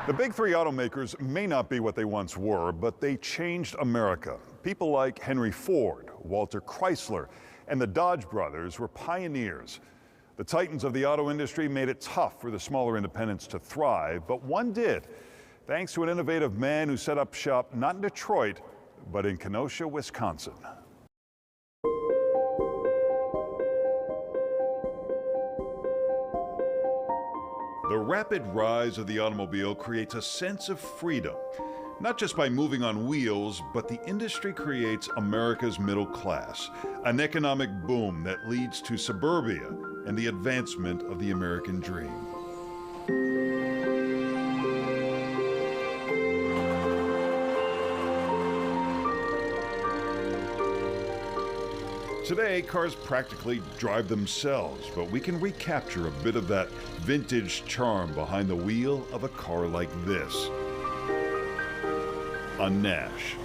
The big three automakers may not be what they once were, but they changed America. People like Henry Ford, Walter Chrysler, and the Dodge brothers were pioneers. The titans of the auto industry made it tough for the smaller independents to thrive, but one did, thanks to an innovative man who set up shop not in Detroit, but in Kenosha, Wisconsin. The rapid rise of the automobile creates a sense of freedom, not just by moving on wheels, but the industry creates America's middle class, an economic boom that leads to suburbia and the advancement of the American dream. Today, cars practically drive themselves, but we can recapture a bit of that vintage charm behind the wheel of a car like this. A Nash.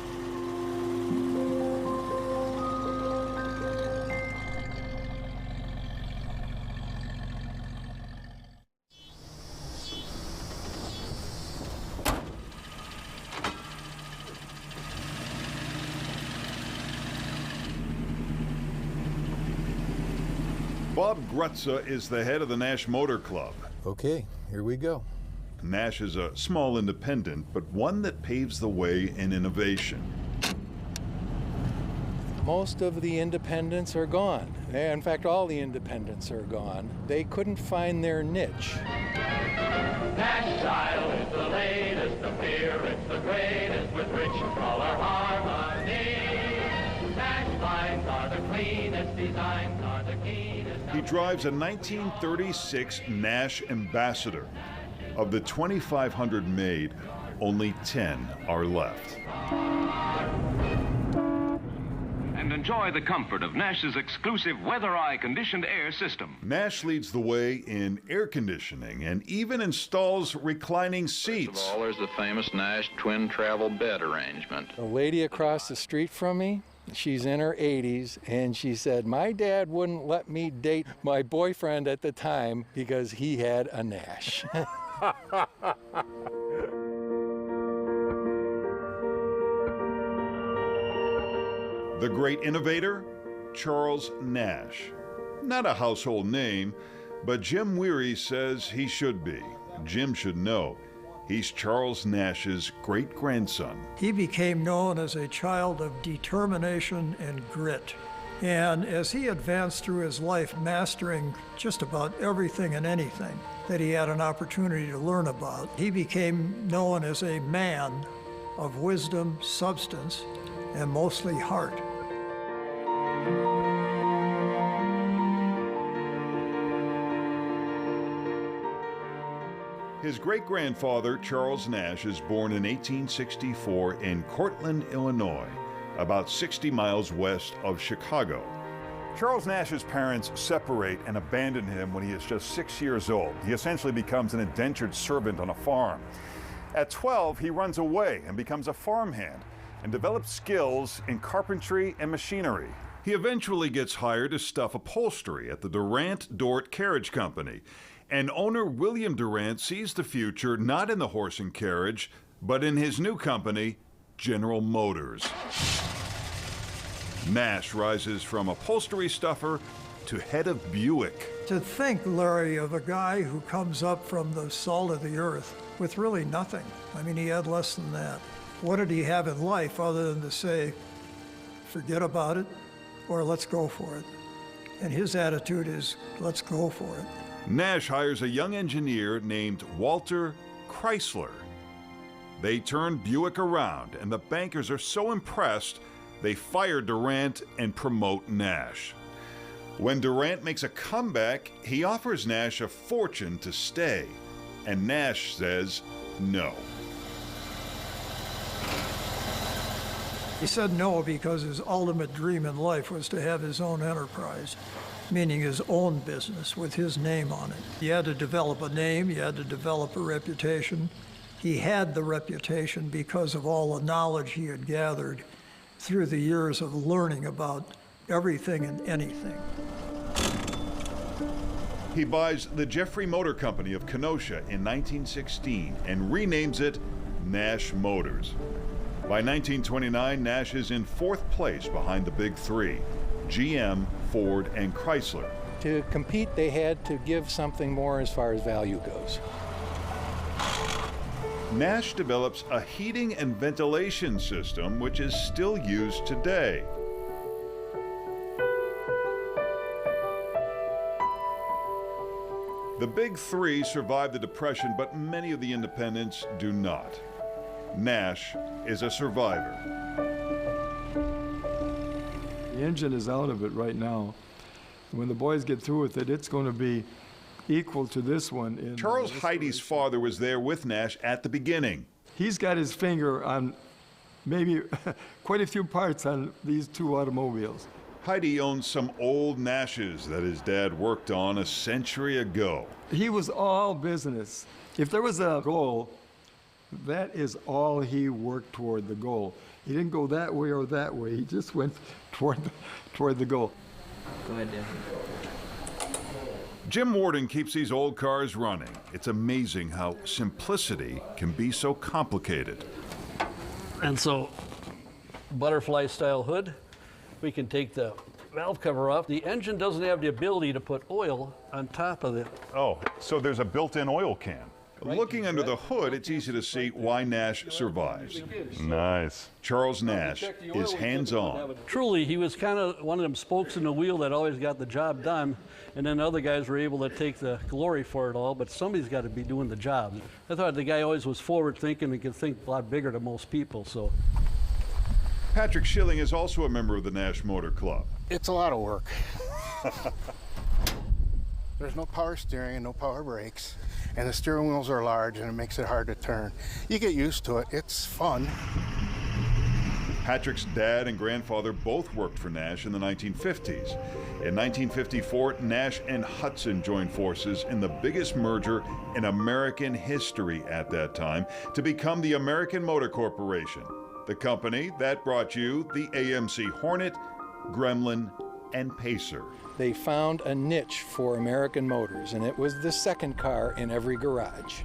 Bob Grutza is the head of the Nash Motor Club. Okay, here we go. Nash is a small independent, but one that paves the way in innovation. Most of the independents are gone. In fact, all the independents are gone. They couldn't find their niche. Nash style is the latest, the fear, it's the greatest, with rich color harmony. Nash lines are the cleanest, designs are the keenest. He drives a 1936 Nash Ambassador. Of the 2,500 made, only 10 are left. And enjoy the comfort of Nash's exclusive Weather Eye conditioned air system. Nash leads the way in air conditioning and even installs reclining First seats. of all, there's the famous Nash twin travel bed arrangement. A lady across the street from me, she's in her 80s, and she said, my dad wouldn't let me date my boyfriend at the time because he had a Nash. The great innovator, Charles Nash. Not a household name, but Jim Weary says he should be. Jim should know. He's Charles Nash's great-grandson. He became known as a child of determination and grit. And as he advanced through his life, mastering just about everything and anything that he had an opportunity to learn about, he became known as a man of wisdom, substance, and mostly heart. His great-grandfather, Charles Nash, is born in 1864 in Cortland, Illinois, about 60 miles west of Chicago. Charles Nash's parents separate and abandon him when he is just 6 years old. He essentially becomes an indentured servant on a farm. At 12, he runs away and becomes a farmhand and develops skills in carpentry and machinery. He eventually gets hired to stuff upholstery at the Durant Dort Carriage Company. And owner William Durant sees the future not in the horse and carriage, but in his new company, General Motors. Nash rises from upholstery stuffer to head of Buick. To think, Larry, of a guy who comes up from the salt of the earth with really nothing. I mean, he had less than that. What did he have in life other than to say, forget about it, or let's go for it? And his attitude is, let's go for it. Nash hires a young engineer named Walter Chrysler. They turn Buick around, and the bankers are so impressed, they fire Durant and promote Nash. When Durant makes a comeback, he offers Nash a fortune to stay, and Nash says no. He said no because his ultimate dream in life was to have his own enterprise, meaning his own business with his name on it. You had to develop a name, you had to develop a reputation. He had the reputation because of all the knowledge he had gathered through the years of learning about everything and anything. He buys the Jeffrey Motor Company of Kenosha in 1916 and renames it Nash Motors. By 1929, Nash is in fourth place behind the big three, GM, Ford, and Chrysler. To compete, they had to give something more as far as value goes. Nash develops a heating and ventilation system which is still used today. The big three survived the Depression, but many of the independents do not. Nash is a survivor. The engine is out of it right now. When the boys get through with it, it's going to be equal to this one. In Charles Heide's father was there with Nash at the beginning. He's got his finger on maybe quite a few parts on these two automobiles. Heide owns some old Nashes that his dad worked on a century ago. He was all business. If there was a goal, that is all he worked toward, the goal. He didn't go that way or that way. He just went toward the goal. Go ahead, Dan. Jim Warden keeps these old cars running. It's amazing how simplicity can be so complicated. And so, butterfly style hood, we can take the valve cover off. The engine doesn't have the ability to put oil on top of it. Oh, so there's a built-in oil can. Looking under the hood, it's easy to see why Nash survives. Nice. Charles Nash is hands-on. Truly, he was kind of one of them spokes in the wheel that always got the job done, and then other guys were able to take the glory for it all, but somebody's got to be doing the job. I thought the guy always was forward-thinking and could think a lot bigger than most people, so. Patrick Schilling is also a member of the Nash Motor Club. It's a lot of work. There's no power steering and no power brakes, and the steering wheels are large and it makes it hard to turn. You get used to it, it's fun. Patrick's dad and grandfather both worked for Nash in the 1950s. In 1954, Nash and Hudson joined forces in the biggest merger in American history at that time to become the American Motor Corporation, the company that brought you the AMC Hornet, Gremlin, and Pacer. They found a niche for American motors, and it was the second car in every garage.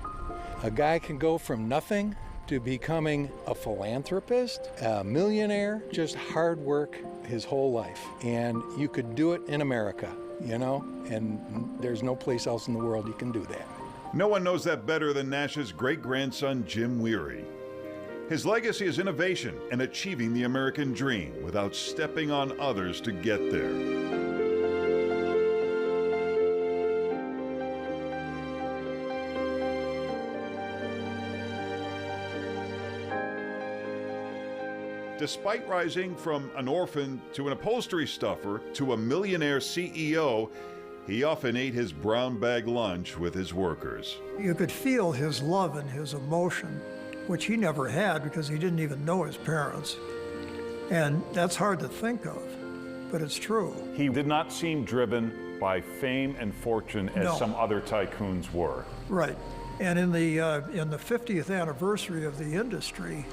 A guy can go from nothing to becoming a philanthropist, a millionaire, just hard work his whole life. And you could do it in America, you know, and there's no place else in the world you can do that. No one knows that better than Nash's great-grandson, Jim Weary. His legacy is innovation and achieving the American dream without stepping on others to get there. Despite rising from an orphan to an upholstery stuffer to a millionaire CEO, he often ate his brown bag lunch with his workers. You could feel his love and his emotion, which he never had because he didn't even know his parents. And that's hard to think of, but it's true. He did not seem driven by fame and fortune as some other tycoons were. Right. And in the 50th anniversary of the industry,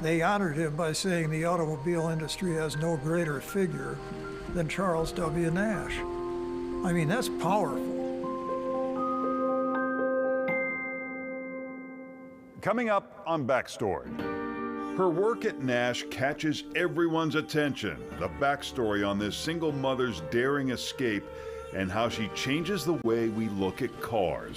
they honored him by saying the automobile industry has no greater figure than Charles W. Nash. I mean, that's powerful. Coming up on Backstory. Her work at Nash catches everyone's attention. The backstory on this single mother's daring escape and how she changes the way we look at cars.